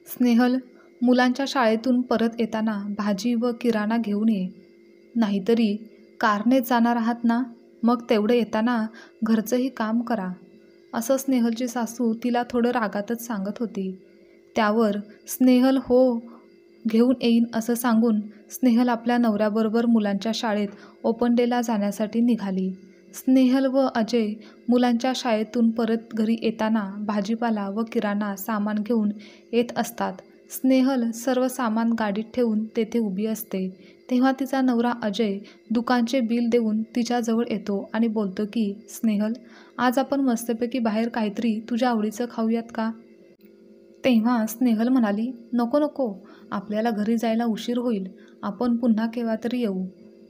स्नेहल, मुलांच्या शाळेतून परत येताना भाजी व किराणा घेऊन ये. नाहीतरी कारनेच जाणार आहात ना, मग तेवढं येताना घरचंही काम करा, असं स्नेहलची सासू तिला थोडं रागातच सांगत होती. त्यावर स्नेहल हो घेऊन येईन असं सांगून स्नेहल आपल्या नवऱ्याबरोबर मुलांच्या शाळेत ओपन डेला जाण्यासाठी निघाली. स्नेहल व अजय मुलांच्या शाळेतून परत घरी येताना भाजीपाला व किराणा सामान घेऊन येत असतात. स्नेहल सर्व सामान गाडीत ठेवून तेथे उभी असते, तेव्हा तिचा नवरा अजय दुकानचे बिल देऊन तिच्याजवळ येतो आणि बोलतो की, स्नेहल, आज आपण मस्तपैकी बाहेर काहीतरी तुझ्या आवडीचं खाऊयात का? तेव्हा स्नेहल म्हणाली, नको नको, आपल्याला घरी जायला उशीर होईल, आपण पुन्हा केव्हा तरी येऊ.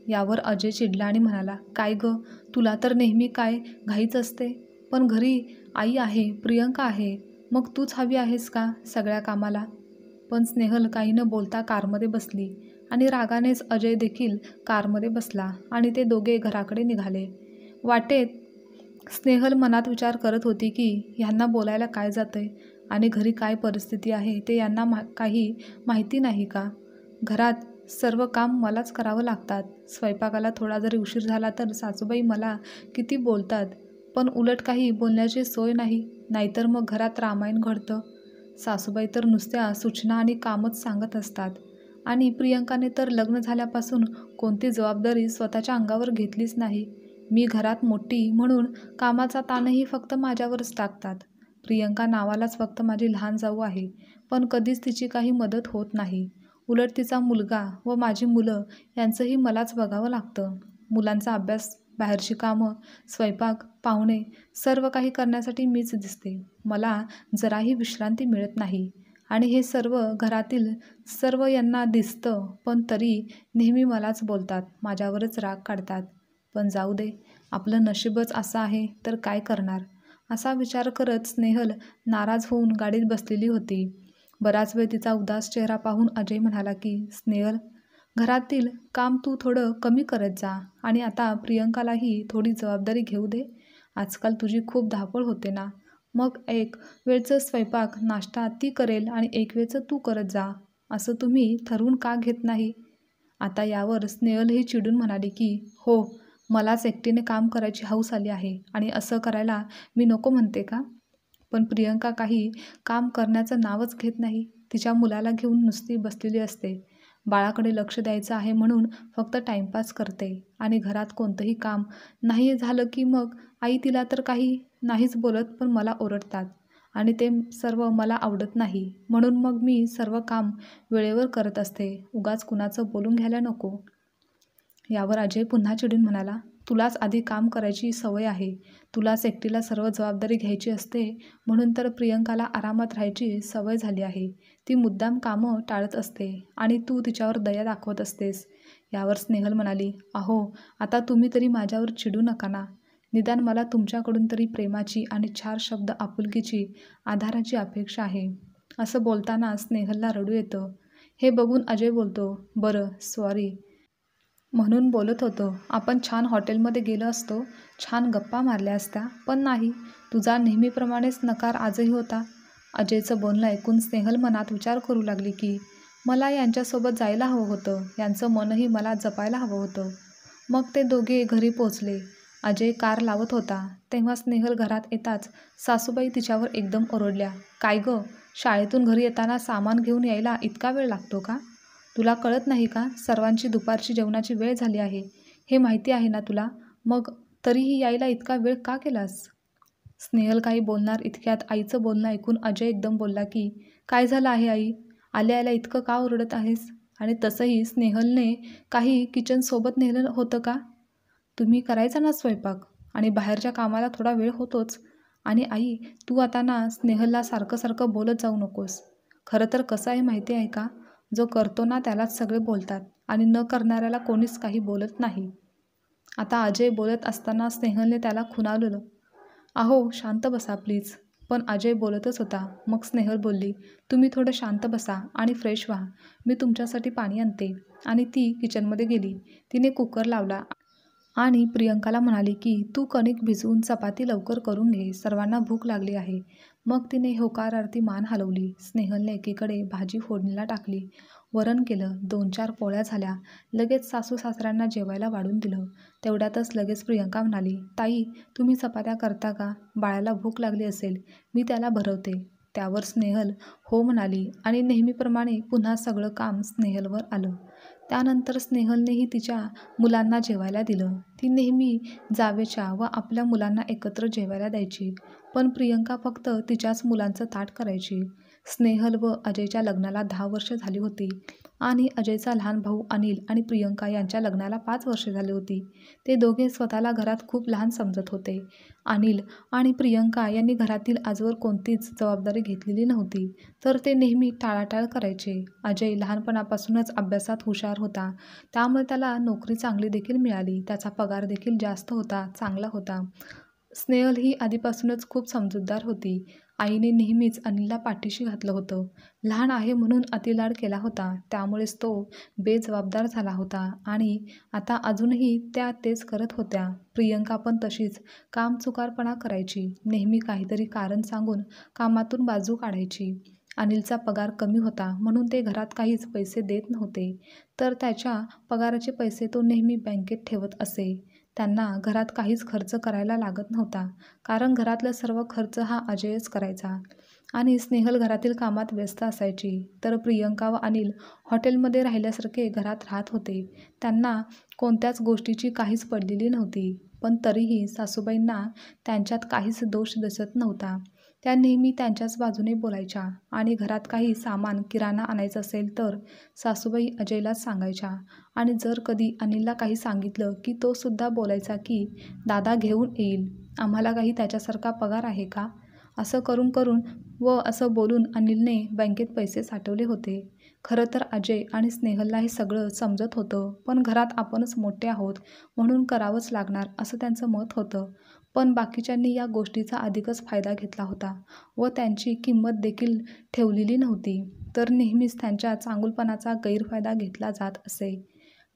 यावर अजय चिडला आणि म्हणाला, काय ग, तुला तर नेहमी काय घाईच असते, पण घरी आई आहे, प्रियंका आहे, मग तूच हवी आहेस का सगळ्या कामाला? पण स्नेहल काही न बोलता कारमध्ये बसली आणि रागानेच अजय देखील कारमध्ये बसला आणि ते दोघे घराकडे निघाले. वाटेत स्नेहल मनात विचार करत होती की ह्यांना बोलायला काय जातंय आणि घरी काय परिस्थिती आहे ते यांना काही माहिती नाही का? घरात सर्व काम मलाच करावं लागतात. स्वयंपाकाला थोडा जरी उशीर झाला तर सासूबाई मला किती बोलतात, पण उलट काही बोलण्याची सोय नाही, नाहीतर मग घरात रामायण घडतं. सासूबाई तर नुसत्या सूचना आणि कामच सांगत असतात आणि प्रियंकाने तर लग्न झाल्यापासून कोणती जबाबदारी स्वतःच्या अंगावर घेतलीच नाही. मी घरात मोठी म्हणून कामाचा ताणही फक्त माझ्यावरच टाकतात. प्रियंका नावालाच फक्त माझी लहान जाऊ आहे, पण कधीच तिची काही मदत होत नाही. उलट तिचा मुलगा व माझी मुलं यांचंही मलाच बघावं लागतं. मुलांचा अभ्यास, बाहेरची कामं, स्वयंपाक, पाहुणे सर्व काही करण्यासाठी मीच दिसते. मला जराही विश्रांती मिळत नाही आणि हे सर्व घरातील सर्व यांना दिसतं, पण तरी नेहमी मलाच बोलतात, माझ्यावरच राग काढतात. पण जाऊ दे, आपलं नशीबच असं आहे तर काय करणार, असा विचार करत स्नेहल नाराज होऊन गाडीत बसलेली होती. बराच वेळ तिचा उदास चेहरा पाहून अजय म्हणाला की, स्नेहल, घरातील काम तू थोडं कमी करत जा आणि आता प्रियंकालाही थोडी जबाबदारी घेऊ दे. आजकाल तुझी खूप धावपळ होते ना, मग एक वेळचं स्वयंपाक नाश्ता ती करेल आणि एक वेळचं तू करत जा, असं तुम्ही ठरवून का घेत नाही? आता यावर स्नेहलही चिडून म्हणाली की, हो, मलाच एकटीने काम करायची हौस आली आहे आणि असं करायला मी नको म्हणते का? पण प्रियंका काही काम करण्याचं नावच घेत नाही. तिच्या मुलाला घेऊन नुसती बसलेली असते. बाळाकडे लक्ष द्यायचं आहे म्हणून फक्त टाइमपास करते आणि घरात कोणतंही काम नाही झालं की मग आई तिला तर काही नाहीच बोलत, पण मला ओरडतात आणि ते सर्व मला आवडत नाही, म्हणून मग मी सर्व काम वेळेवर करत असते. उगाच कुणाचं बोलून घ्यायला नको. यावर अजय पुन्हा चिडून म्हणाला, तुलाच आधी काम करायची सवय आहे, तुलाच एकटीला सर्व जबाबदारी घ्यायची असते, म्हणून तर प्रियंकाला आरामात राहायची सवय झाली आहे. ती मुद्दाम कामं टाळत असते आणि तू तिच्यावर दया दाखवत असतेस. यावर स्नेहल म्हणाली, अहो, आता तुम्ही तरी माझ्यावर चिडू नका ना, निदान मला तुमच्याकडून तरी प्रेमाची आणि 4 शब्द आपुलकीची, आधाराची अपेक्षा आहे. असं बोलताना स्नेहलला रडू येतं. हे बघून अजय बोलतो, बरं, सॉरी, म्हणून बोलत होतो, आपण छान हॉटेलमध्ये गेलो असतो, छान गप्पा मारल्या असत्या, पण नाही, तुझा नेहमीप्रमाणेच नकार आजही होता. अजयचं बोलणं ऐकून स्नेहल मनात विचार करू लागली की, मला यांच्यासोबत जायला हवं होतं, यांचं मनही मला जपायला हवं होतं. मग ते दोघे घरी पोचले. अजय कार लावत होता, तेव्हा स्नेहल घरात येताच सासूबाई तिच्यावर एकदम ओरडल्या, काय गं, शाळेतून घरी येताना सामान घेऊन यायला इतका वेळ लागतो का? तुला कळत नाही का, सर्वांची दुपारची जेवणाची वेळ झाली आहे, हे माहिती आहे ना तुला, मग तरीही यायला इतका वेळ का केलास? स्नेहल काही बोलणार इतक्यात आईचं बोलणं ऐकून अजय एकदम बोलला की, काय झालं आहे आई, आल्या आल्या इतकं का ओरडत आहेस? आणि तसंही स्नेहलने काही किचनसोबत नेलं होतं का? तुम्ही करायचा ना स्वयंपाक आणि बाहेरच्या कामाला थोडा वेळ होतोच. आणि आई, तू आता ना स्नेहलला सारखं सारखं बोलत जाऊ नकोस. खरं तर कसं आहे माहिती आहे का, जो करतो ना त्यालाच सगळे बोलतात आणि न करणाऱ्याला कोणीच काही बोलत नाही. आता अजय बोलत असताना स्नेहलने त्याला खुणावलं, अहो, शांत बसा प्लीज. पण अजय बोलतच होता. मग स्नेहल बोलली, तुम्ही थोडं शांत बसा आणि फ्रेश व्हा, मी तुमच्यासाठी पाणी आणते. आणि ती किचनमध्ये गेली. तिने कुकर लावला आणि प्रियंकाला म्हणाली की, तू कणिक भिजवून चपाती लवकर करून घे, सर्वांना भूक लागली आहे. मग तिने होकारार्थी मान हलवली. स्नेहलने एकीकडे भाजी फोडणीला टाकली. वरण केलं. 2-4 पोळ्या झाल्या. लगेच सासू सासऱ्यांना जेवायला वाढून दिलं. तेवढ्यातच लगेच प्रियंका म्हणाली, ताई तुम्ही चपात्या करता का? बाळाला भूक लागली असेल, मी त्याला भरवते. त्यावर स्नेहल हो म्हणाली आणि नेहमीप्रमाणे पुन्हा सगळं काम स्नेहलवर आलं. त्यानंतर स्नेहलनेही तिच्या मुलांना जेवायला दिलं. ती नेहमी जावेच्या व आपल्या मुलांना एकत्र जेवायला द्यायची, पण प्रियंका फक्त तिच्याच मुलांचं ताट करायची. स्नेहल व अजयच्या लग्नाला 10 वर्ष झाली होती आणि अजयचा लहान भाऊ अनिल आणि प्रियंका यांच्या लग्नाला 5 वर्षे झाली होती. ते दोघे स्वतःला घरात खूप लहान समजत होते. अनिल आणि प्रियंका यांनी घरातील आजवर कोणतीच जबाबदारी घेतलेली नव्हती, तर ते नेहमी टाळाटाळ करायचे. अजय लहानपणापासूनच अभ्यासात हुशार होता, त्यामुळे त्याला नोकरी चांगली देखील मिळाली. त्याचा पगार देखील जास्त होता, चांगला होता. स्नेहल ही आधीपासूनच खूप समजूतदार होती. आईने नेहमीच अनिलला पाठीशी घातलं होतं. लहान आहे म्हणून अतिलाड केला होता, त्यामुळेच तो बेजबाबदार झाला होता आणि आता अजूनही त्या तेच करत होत्या. प्रियंका पण तशीच कामचुकारपणा करायची. नेहमी काहीतरी कारण सांगून कामातून बाजू काढायची. अनिलचा पगार कमी होता म्हणून ते घरात काहीच पैसे देत नव्हते, तर त्याच्या पगाराचे पैसे तो नेहमी बँकेत ठेवत असे. त्यांना घरात काहीच खर्च करायला लागत नव्हता, कारण घरातला सर्व खर्च हा अजयच करायचा आणि स्नेहल घरातील कामात व्यस्त असायची. तर प्रियंका व अनिल हॉटेलमध्ये राहिल्यासारखे घरात राहत होते. त्यांना कोणत्याच गोष्टीची काहीच पडलेली नव्हती, पण तरीही सासूबाईंना त्यांच्यात काहीच दोष दिसत नव्हता. त्या नेहमी त्यांच्याच बाजूने बोलायच्या आणि घरात काही सामान किराणा आणायचं असेल तर सासूबाई अजयलाच सांगायच्या आणि जर कधी अनिलला काही सांगितलं की तो सुद्धा बोलायचा की दादा घेऊन येईल, आम्हाला काही त्याच्यासारखा पगार आहे का? असं करून करून व असं बोलून अनिलने बँकेत पैसे साठवले होते. खरं तर अजय आणि स्नेहलला हे सगळं समजत होतं, पण घरात आपणच मोठे आहोत म्हणून करावंच लागणार असं त्यांचं मत होतं. पण बाकीच्यांनी या गोष्टीचा अधिकच फायदा घेतला होता व त्यांची किंमत देखील ठेवलेली नव्हती, तर नेहमीच त्यांच्या चांगुलपणाचा गैरफायदा घेतला जात असे.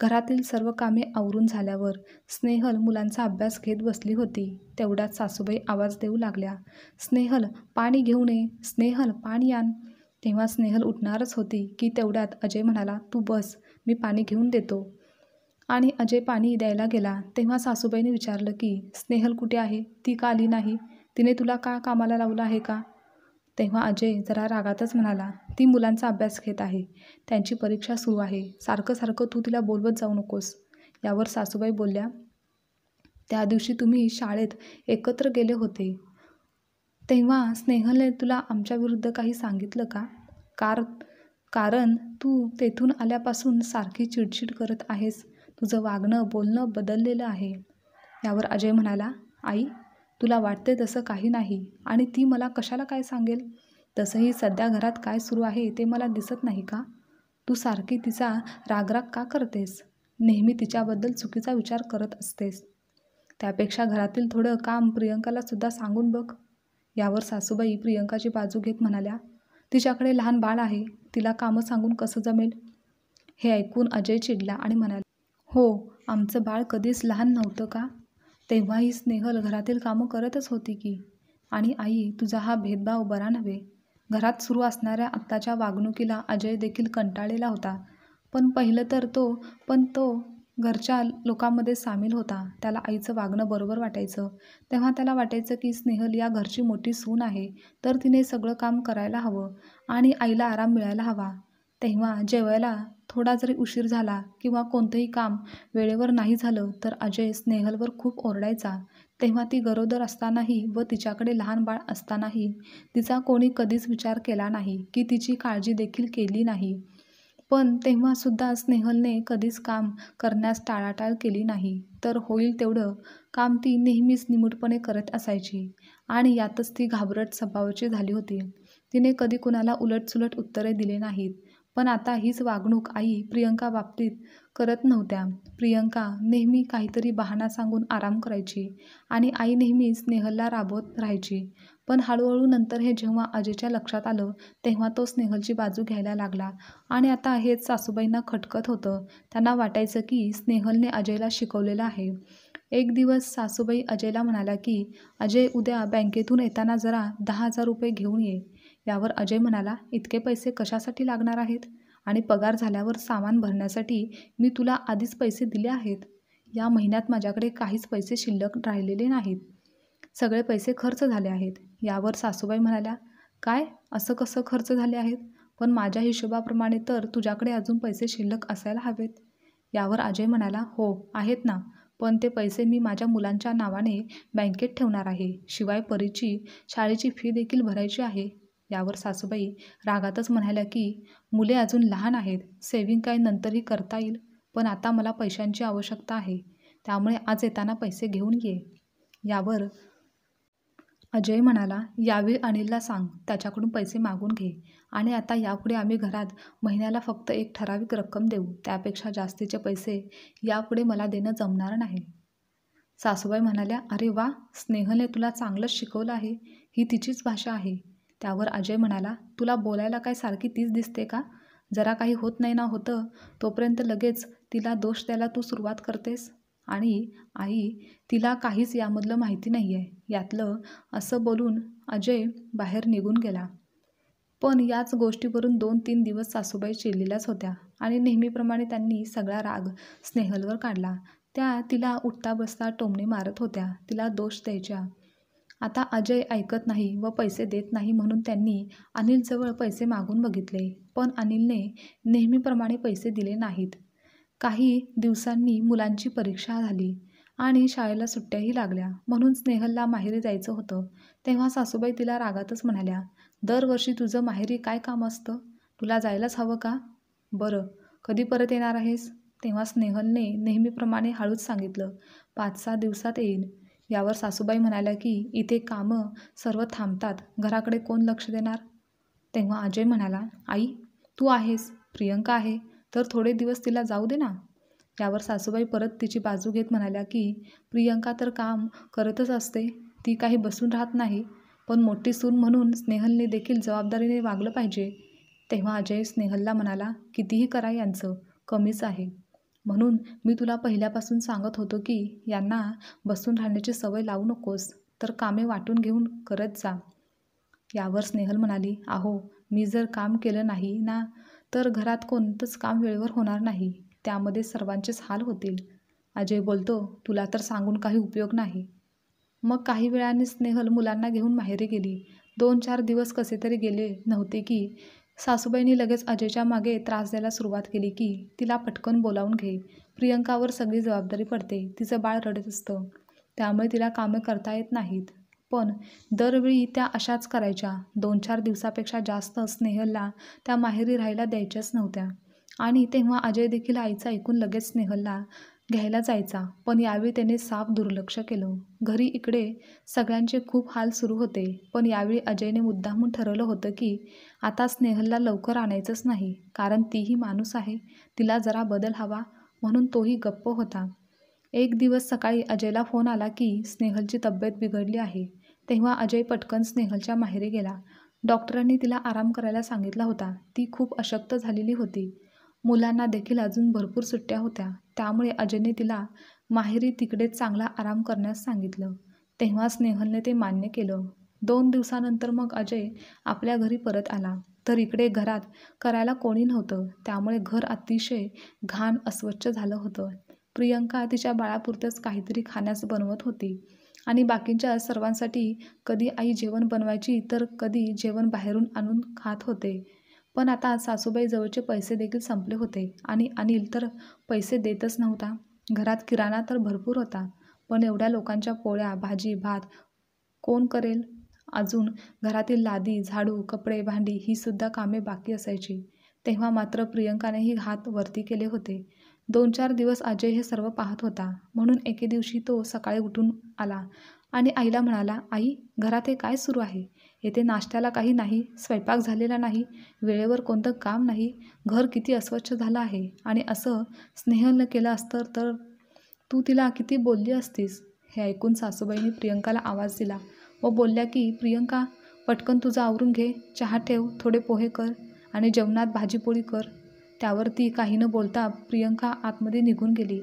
घरातील सर्व कामे आवरून झाल्यावर स्नेहल मुलांचा अभ्यास घेत बसली होती. तेवढ्यात सासूबाई आवाज देऊ लागल्या, स्नेहल पाणी घेऊन ये, स्नेहल पाणी आण. तेव्हा स्नेहल उठणारच होती की तेवढ्यात अजय म्हणाला, तू बस, मी पाणी घेऊन देतो. आणि अजय पाणी द्यायला गेला तेव्हा सासूबाईंनी विचारलं की स्नेहल कुठे आहे? ती का आली नाही? तिने तुला का कामाला लावलं आहे का? तेव्हा अजय जरा रागातच म्हणाला, ती मुलांचा अभ्यास घेत आहे, त्यांची परीक्षा सुरू आहे, सारखं सारखं तू तिला बोलवत जाऊ नकोस. यावर सासूबाई बोलल्या, त्या दिवशी तुम्ही शाळेत एकत्र गेले होते तेव्हा स्नेहलने तुला आमच्याविरुद्ध काही सांगितलं का? कारण तू तेथून आल्यापासून सारखी चिडचिड करत आहेस. तुझं वागणं बोलणं बदललेलं आहे. यावर अजय म्हणाला, आई तुला वाटते तसं काही नाही आणि ती मला कशाला काय सांगेल? तसंही सध्या घरात काय सुरू आहे ते मला दिसत नाही का? तू सारखी तिचा रागराग का करतेस? नेहमी तिच्याबद्दल चुकीचा विचार करत असतेस. त्यापेक्षा घरातील थोडं काम प्रियंकाला सुद्धा सांगून बघ. यावर सासूबाई प्रियंकाची बाजू घेत म्हणाल्या, तिच्याकडे लहान बाळ आहे, तिला कामं सांगून कसं जमेल? हे ऐकून अजय चिडला आणि म्हणाला, हो, आमचं बाळ कधीच लहान नव्हतं का? तेव्हाही स्नेहल घरातील कामं करतच होती की. आणि आई तुझा हा भेदभाव बरा नव्हे. घरात सुरू असणाऱ्या आत्ताच्या वागणुकीला अजय देखील कंटाळलेला होता. पण तो घरच्या लोकांमध्ये सामील होता. त्याला आईचं वागणं बरोबर वाटायचं. तेव्हा त्याला वाटायचं की स्नेहल या घरची मोठी सून आहे, तर तिने सगळं काम करायला हवं आणि आईला आराम मिळायला हवा. तेव्हा जेवायला थोडा जरी उशीर झाला किंवा कोणतंही काम वेळेवर नाही झालं तर अजय स्नेहलवर खूप ओरडायचा. तेव्हा ती गरोदर असतानाही व तिच्याकडे लहान बाळ असतानाही तिचा कोणी कधीच विचार केला नाही की तिची काळजी देखील केली नाही. पण तेव्हासुद्धा स्नेहलने कधीच काम करण्यास टाळाटाळ केली नाही, तर होईल तेवढं काम ती नेहमीच निमूटपणे करत असायची आणि यातच ती घाबरट स्वभावाची झाली होती. तिने कधी कुणाला उलटसुलट उत्तरे दिली नाहीत. पण आता हीच वागणूक आई प्रियंका बाबतीत करत नव्हत्या. प्रियंका नेहमी काहीतरी बहाणा सांगून आराम करायची आणि आई नेहमी स्नेहलला राबवत राहायची. पण हळूहळू नंतर हे जेव्हा अजयच्या लक्षात आलं तेव्हा तो स्नेहलची बाजू घ्यायला लागला आणि आता हेच सासूबाईंना खटकत होतं. त्यांना वाटायचं की स्नेहलने अजयला शिकवलेलं आहे. एक दिवस सासूबाई अजयला म्हणाल्या की अजय, उद्या बँकेतून येताना जरा 10,000 रुपये घेऊन ये. यावर अजय म्हणाला, इतके पैसे कशासाठी लागणार आहेत? आणि पगार झाल्यावर सामान भरण्यासाठी मी तुला आधीच पैसे दिले आहेत. या महिन्यात माझ्याकडे काहीच पैसे शिल्लक राहिलेले नाहीत. सगळे पैसे खर्च झाले आहेत. यावर सासूबाई म्हणाल्या, काय? असं कसं खर्च झाले आहेत? पण माझ्या हिशोबाप्रमाणे तर तुझ्याकडे अजून पैसे शिल्लक असायला हवेत. यावर अजय म्हणाला, हो आहेत ना, पण ते पैसे मी माझ्या मुलांच्या नावाने बँकेत ठेवणार आहे. शिवाय परीची शाळेची फी देखील भरायची आहे. यावर सासूबाई रागातच म्हणाल्या की मुले अजून लहान आहेत, सेव्हिंग काय नंतरही करता येईल, पण आता मला पैशांची आवश्यकता आहे, त्यामुळे आज येताना पैसे घेऊन ये. यावर अजय म्हणाला, यावेळी अनिलला सांग, त्याच्याकडून पैसे मागून घे. आणि आता यापुढे आम्ही घरात महिन्याला फक्त एक ठराविक रक्कम देऊ, त्यापेक्षा जास्तीचे पैसे यापुढे मला देणं जमणार नाही. सासूबाई म्हणाल्या, अरे वा, स्नेहलने तुला चांगलंच शिकवलं आहे. ही तिचीच भाषा आहे. त्यावर अजय म्हणाला, तुला बोलायला काय सारखी तीच दिसते का? जरा काही होत नाही ना होतं तोपर्यंत लगेच तिला दोष द्यायला तू सुरुवात करतेस. आणि आई, तिला काहीच यामधलं माहिती नाही आहे यातलं, असं बोलून अजय बाहेर निघून गेला. पण याच गोष्टीवरून 2-3 दिवस सासूबाई चिडलेल्याच होत्या आणि नेहमीप्रमाणे त्यांनी सगळा राग स्नेहलवर काढला. त्या तिला उठता बसता टोमणे मारत होत्या, तिला दोष द्यायच्या. आता अजय ऐकत नाही व पैसे देत नाही म्हणून त्यांनी अनिलजवळ पैसे मागून बघितले, पण अनिलने नेहमीप्रमाणे पैसे दिले नाहीत. काही दिवसांनी मुलांची परीक्षा झाली आणि शाळेला सुट्ट्याही लागल्या, म्हणून स्नेहलला माहेरी जायचं होतं. तेव्हा सासूबाई तिला रागातच म्हणाल्या, दरवर्षी तुझं माहेरी काय काम असतं? तुला जायलाच हवं का? बरं, कधी परत येणार आहेस? तेव्हा स्नेहलने नेहमीप्रमाणे हळूच सांगितलं, 5-6 दिवसात येईन. यावर सासूबाई म्हणाल्या की इथे कामं सर्व थांबतात, घराकडे कोण लक्ष देणार? तेव्हा अजय म्हणाला, आई, तू आहेस, प्रियंका आहे, तर थोडे दिवस तिला जाऊ दे ना. यावर सासूबाई परत तिची बाजू घेत म्हणाल्या की प्रियंका तर काम करतच असते, ती काही बसून राहत नाही, पण मोठी सून म्हणून स्नेहलने देखील जबाबदारीने वागलं पाहिजे. तेव्हा अजय स्नेहलला म्हणाला, कितीही करा यांचं, कमीच आहे. म्हणून मी तुला पहिल्यापासून सांगत होतो की यांना बसून राहण्याची सवय लावू नकोस, तर कामे वाटून घेऊन करत जा. यावर स्नेहल म्हणाली, अहो, मी जर काम केलं नाही ना तर घरात कोणतंच काम वेळेवर होणार नाही, त्यामध्ये सर्वांचेच हाल होतील. अजय बोलतो, तुला तर सांगून काही उपयोग नाही. मग काही वेळाने स्नेहल मुलांना घेऊन माहेरी गेली. 2-4 दिवस कसे तरी गेले नव्हते की सासूबाईंनी लगेच अजयच्या मागे त्रास द्यायला सुरुवात केली की तिला पटकन बोलावून घे, प्रियंकावर सगळी जबाबदारी पडते, तिचं बाळ रडत असतं, त्यामुळे तिला कामे करता येत नाहीत. पण दरवेळी त्या अशाच करायच्या. 2-4 दिवसापेक्षा जास्त स्नेहलला त्या माहेरी राहायला द्यायच्याच नव्हत्या. आणि तेव्हा अजय देखील आईचं ऐकून लगेच स्नेहलला घ्यायला जायचा, पण यावेळी त्याने साफ दुर्लक्ष केलं. घरी इकडे सगळ्यांचे खूप हाल सुरू होते, पण यावेळी अजयने मुद्दामून ठरवलं होतं की आता स्नेहलला लवकर आणायचंच नाही, कारण तीही माणूस आहे, तिला जरा बदल हवा, म्हणून तोही गप्प होता. एक दिवस सकाळी अजयला फोन आला की स्नेहलची तब्येत बिघडली आहे. तेव्हा अजय पटकन स्नेहलच्या माहेरी गेला. डॉक्टरांनी तिला आराम करायला सांगितला होता. ती खूप अशक्त झालेली होती. मुलांना देखील अजून भरपूर सुट्ट्या होत्या, त्यामुळे अजयने तिला माहेरी तिकडेच चांगला आराम करण्यास सांगितलं. तेव्हा स्नेहलने ते मान्य केलं. 2 दिवसानंतर मग अजय आपल्या घरी परत आला, तर इकडे घरात करायला कोणी नव्हतं, त्यामुळे घर अतिशय घाण अस्वच्छ झालं होतं. प्रियंका तिच्या बाळापुरतंच काहीतरी खाण्यास बनवत होती आणि बाकीच्या सर्वांसाठी कधी आई जेवण बनवायची तर कधी जेवण बाहेरून आणून खात होते. पण आता सासूबाई जवळचे पैसे देखील संपले होते आणि अनिल तर पैसे देतच नव्हता. घरात किराणा तर भरपूर होता, पण एवढ्या लोकांच्या पोळ्या, भाजी, भात कोण करेल? अजून घरातील लादी, झाडू, कपडे, भांडी ही सुद्धा कामे बाकी असायची. तेव्हा मात्र प्रियंकानेही हात वरती केले होते. 2-4 दिवस अजय हे सर्व पाहत होता, म्हणून एके दिवशी तो सकाळी उठून आला आणि आईला म्हणाला, आई, घरात हे काय सुरू आहे? येथे नाश्त्याला काही नाही, स्वयंपाक झालेला नाही, वेळेवर कोणतं काम नाही, घर किती अस्वच्छ झालं आहे. आणि असं स्नेहलनं केलं असतं तर तू तिला किती बोलली असतीस. हे ऐकून सासूबाईंनी प्रियंकाला आवाज दिला व बोलल्या की प्रियंका, पटकन तुझं आवरून घे, चहा ठेव, थोडे पोहे कर आणि जेवणात भाजीपोळी कर. त्यावर ती काही न बोलता प्रियंका आतमध्ये निघून गेली.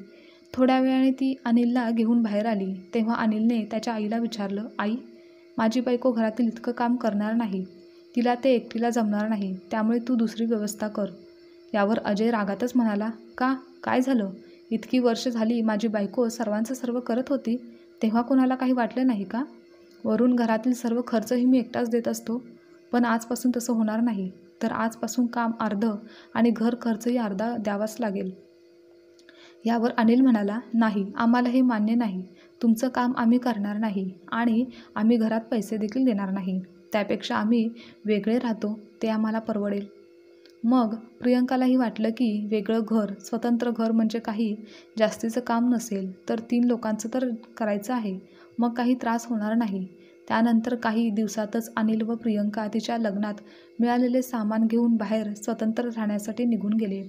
थोड्या वेळाने ती अनिलला घेऊन बाहेर आली तेव्हा अनिलने त्याच्या आईला विचारलं, आई, माझी बायको घरातील इतकं काम करणार नाही, तिला ते एकटीला जमणार नाही, त्यामुळे तू दुसरी व्यवस्था कर. यावर अजय रागातच म्हणाला, का, काय झालं? इतकी वर्ष झाली माझी बायको सर्वांचं सर्व करत होती, तेव्हा कोणाला काही वाटलं नाही का? वरून घरातील सर्व खर्चही मी एकटाच देत असतो. पण आजपासून तसं होणार नाही. तर आजपासून काम अर्धं आणि घर खर्चही अर्धा द्यावाच लागेल. यावर अनिल म्हणाला, नाही, आम्हाला हे मान्य नाही. तुमचं काम आम्ही करणार नाही आणि आम्ही घरात पैसे देखील देणार नाही. त्यापेक्षा आम्ही वेगळे राहतो, ते आम्हाला परवडेल. मग प्रियंकालाही वाटलं की वेगळं घर, स्वतंत्र घर म्हणजे काही जास्तीचं काम नसेल. तर 3 लोकांचं तर करायचं आहे, मग काही त्रास होणार नाही. त्यानंतर काही दिवसातच अनिल व प्रियंका तिच्या लग्नात मिळालेले सामान घेऊन बाहेर स्वतंत्र राहण्यासाठी निघून गेले.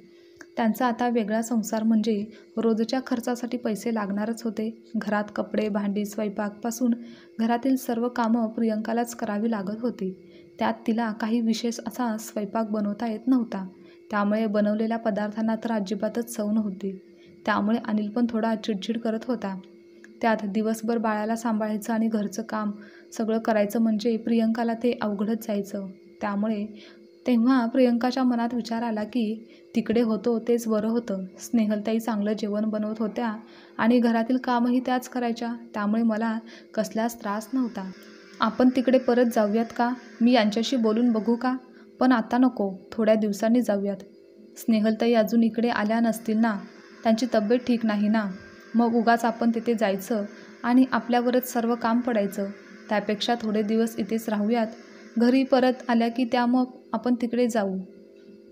त्यांचा आता वेगळा संसार म्हणजे रोजच्या खर्चासाठी पैसे लागणारच होते. घरात कपडे, भांडी, स्वयंपाकपासून घरातील सर्व कामं प्रियंकालाच करावी लागत होती. त्यात तिला काही विशेष असा स्वयंपाक बनवता येत नव्हता. त्यामुळे बनवलेल्या पदार्थांना तर अजिबातच चव नव्हती. त्यामुळे अनिल पण थोडा चिडचिड करत होता. त्यात दिवसभर बाळाला सांभाळायचं आणि घरचं काम सगळं करायचं म्हणजे प्रियंकाला ते अवघडच जायचं. त्यामुळे तेव्हा प्रियंकाच्या मनात विचार आला की तिकडे होतो तेच बरं होतं. स्नेहलताई चांगलं जेवण बनवत होत्या आणि घरातील कामही त्याच करायच्या, त्यामुळे मला कसलाच त्रास नव्हता. आपण तिकडे परत जाऊयात का? मी यांच्याशी बोलून बघू का? पण आता नको, थोड्या दिवसांनी जाऊयात. स्नेहलताई अजून इकडे आल्या नसतील ना? त्यांची तब्येत ठीक नाही ना? मग उगाच आपण तिथे जायचं आणि आपल्यावरच सर्व काम पडायचं. त्यापेक्षा थोडे दिवस इथेच राहूयात. घरी परत आल्या की त्या मग आपण तिकडे जाऊ.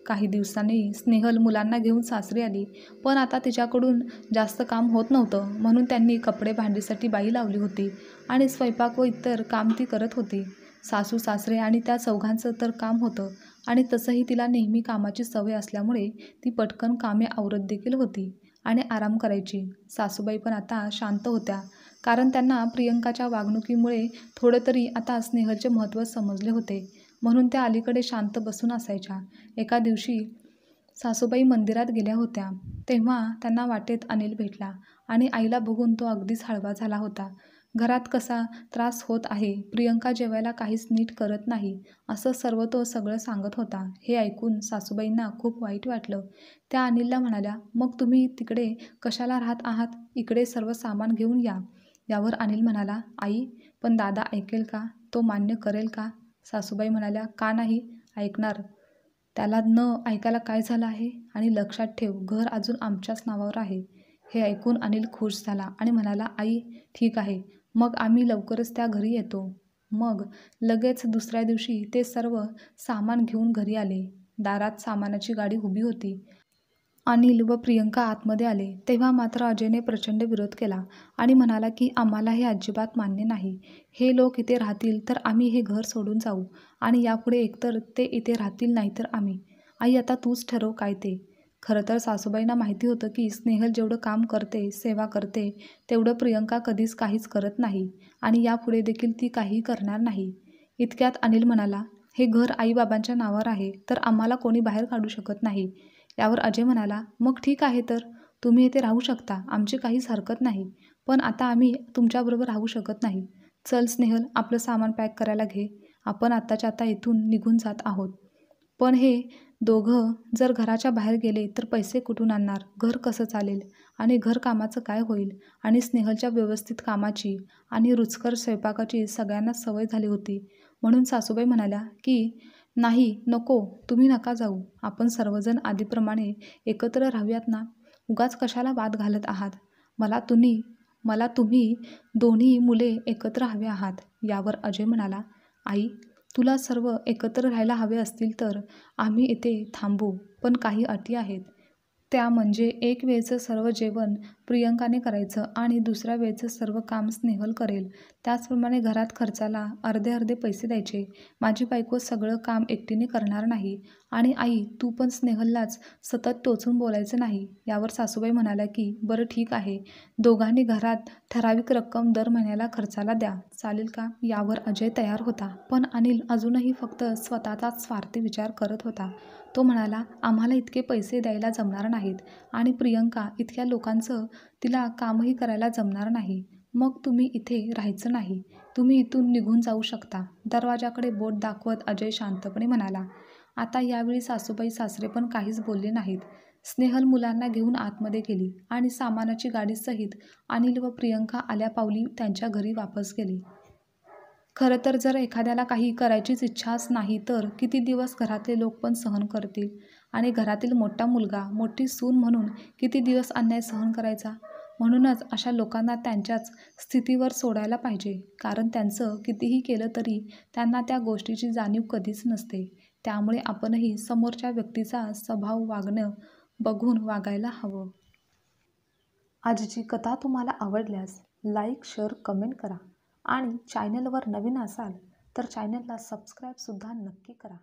काही दिवसांनी स्नेहल मुलांना घेऊन सासरी आली. पण आता तिच्याकडून जास्त काम होत नव्हतं, म्हणून त्यांनी कपडे भांडीसाठी बाई लावली होती आणि स्वयंपाक व इतर काम ती करत होती. सासू सासरे आणि त्या चौघांचं तर काम होतं आणि तसंही तिला नेहमी कामाची सवय असल्यामुळे ती पटकन कामे आवरत देखील होती आणि आराम करायची. सासूबाई पण आता शांत होत्या, कारण त्यांना प्रियंकाच्या वागणुकीमुळे थोडं तरी आता स्नेहलचे महत्त्व समजले होते. म्हणून त्या अलीकडे शांत बसून असायच्या. एका दिवशी सासूबाई मंदिरात गेल्या होत्या, तेव्हा त्यांना वाटेत अनिल भेटला आणि आईला बघून तो अगदीच हळवा झाला होता. घरात कसा त्रास होत आहे, प्रियंका जेवायला काहीच नीट करत नाही, असं सर्व तो सगळं सांगत होता. हे ऐकून सासूबाईंना खूप वाईट वाटलं. त्या अनिलला म्हणाल्या, मग तुम्ही तिकडे कशाला राहत आहात? इकडे सर्व सामान घेऊन या. यावर अनिल म्हणाला, आई, पण दादा ऐकेल का? तो मान्य करेल का? सासूबाई म्हणाल्या, का नाही ऐकणार? त्याला न ऐकायला काय झालं आहे? आणि लक्षात ठेव, घर अजून आमच्याच नावावर आहे. हे ऐकून अनिल खुश झाला आणि म्हणाला, आई, ठीक आहे, मग आम्ही लवकरच त्या घरी येतो. मग लगेच दुसऱ्या दिवशी ते सर्व सामान घेऊन घरी आले. दारात सामानाची गाडी उभी होती. अनिल व प्रियंका आतमध्ये आले तेव्हा मात्र अजयने प्रचंड विरोध केला आणि म्हणाला की आम्हाला हे अजिबात मान्य नाही. हे लोक इथे राहतील तर आम्ही हे घर सोडून जाऊ आणि यापुढे एकतर ते इथे राहतील नाहीतर आम्ही. आई, आता तूच ठरव काय ते. खरं तर सासूबाईंना माहिती होतं की स्नेहल जेवढं काम करते, सेवा करते, तेवढं प्रियंका कधीच काहीच करत नाही आणि यापुढे देखील ती काहीही करणार नाही. इतक्यात अनिल म्हणाला, हे घर आईबाबांच्या नावावर आहे तर आम्हाला कोणी बाहेर काढू शकत नाही. यावर अजय म्हणाला, मग ठीक आहे, तर तुम्ही इथे राहू शकता, आमची काहीच हरकत नाही. पण आता आम्ही तुमच्याबरोबर राहू शकत नाही. चल स्नेहल, आपलं सामान पॅक करायला घे. आपण आत्ताच्या आता इथून निघून जात आहोत. पण हे दोघं जर घराच्या बाहेर गेले तर पैसे कुठून आणणार? घर कसं चालेल? आणि घरकामाचं काय होईल? आणि स्नेहलच्या व्यवस्थित कामाची आणि रुचकर स्वयंपाकाची सगळ्यांना सवय झाली होती. म्हणून सासूबाई म्हणाल्या की नाही, नको, तुम्ही नका जाऊ. आपण सर्वजण आधीप्रमाणे एकत्र राहूयात ना? उगाच कशाला वाद घालत आहात? मला तुम्ही दोन्ही मुले एकत्र हवे आहात. यावर अजय म्हणाला, आई, तुला सर्व एकत्र राहायला हवे असतील तर आम्ही इथे थांबू, पण काही अटी आहेत. त्या म्हणजे एक वेळचं सर्व जेवण प्रियंकाने करायचं आणि दुसऱ्या वेळचं सर्व काम स्नेहल करेल. त्याचप्रमाणे घरात खर्चाला अर्धे अर्धे पैसे द्यायचे. माझी बायको सगळं काम एकटीने करणार नाही. आणि आई, तू पण स्नेहललाच सतत टोचून बोलायचं नाही. यावर सासूबाई म्हणाल्या की बरं ठीक आहे, दोघांनी घरात ठराविक रक्कम दर महिन्याला खर्चाला द्या, चालेल का? यावर अजय तयार होता. पण अनिल अजूनही फक्त स्वतःचाच स्वार्थी विचार करत होता. तो म्हणाला, आम्हाला इतके पैसे द्यायला जमणार नाही. नाहीत आणि प्रियंका इतक्या लोकांचं तिला कामही करायला जमणार नाही. मग तुम्ही इथे राहायचं नाही. तुम्ही इथून निघून जाऊ शकता. दरवाजाकडे बोट दाखवत अजय शांतपणे म्हणाला. आता यावेळी सासूबाई सासरे पण काहीच बोलले नाहीत. स्नेहल मुलांना घेऊन आतमध्ये गेली आणि सामानाची गाडीसहित अनिल व प्रियंका आल्यापावली त्यांच्या घरी वापस गेले. खरं तर जर एखाद्याला काही करायचीच इच्छाच नाही तर किती दिवस घरातले लोक पण सहन करतील आणि घरातील मोठा मुलगा, मोठी सून म्हणून किती दिवस अन्याय सहन करायचा. म्हणूनच अशा लोकांना त्यांच्याच स्थितीवर सोडायला पाहिजे. कारण त्यांचं कितीही केलं तरी त्यांना त्या गोष्टीची जाणीव कधीच नसते. त्यामुळे आपणही समोरच्या व्यक्तीचा स्वभाव, वागणं बघून वागायला हवं. आजची कथा तुम्हाला आवडल्यास लाईक, शेअर, कमेंट करा आणि चॅनलवर नवीन असाल तर चॅनलला सबस्क्राईबसुद्धा नक्की करा.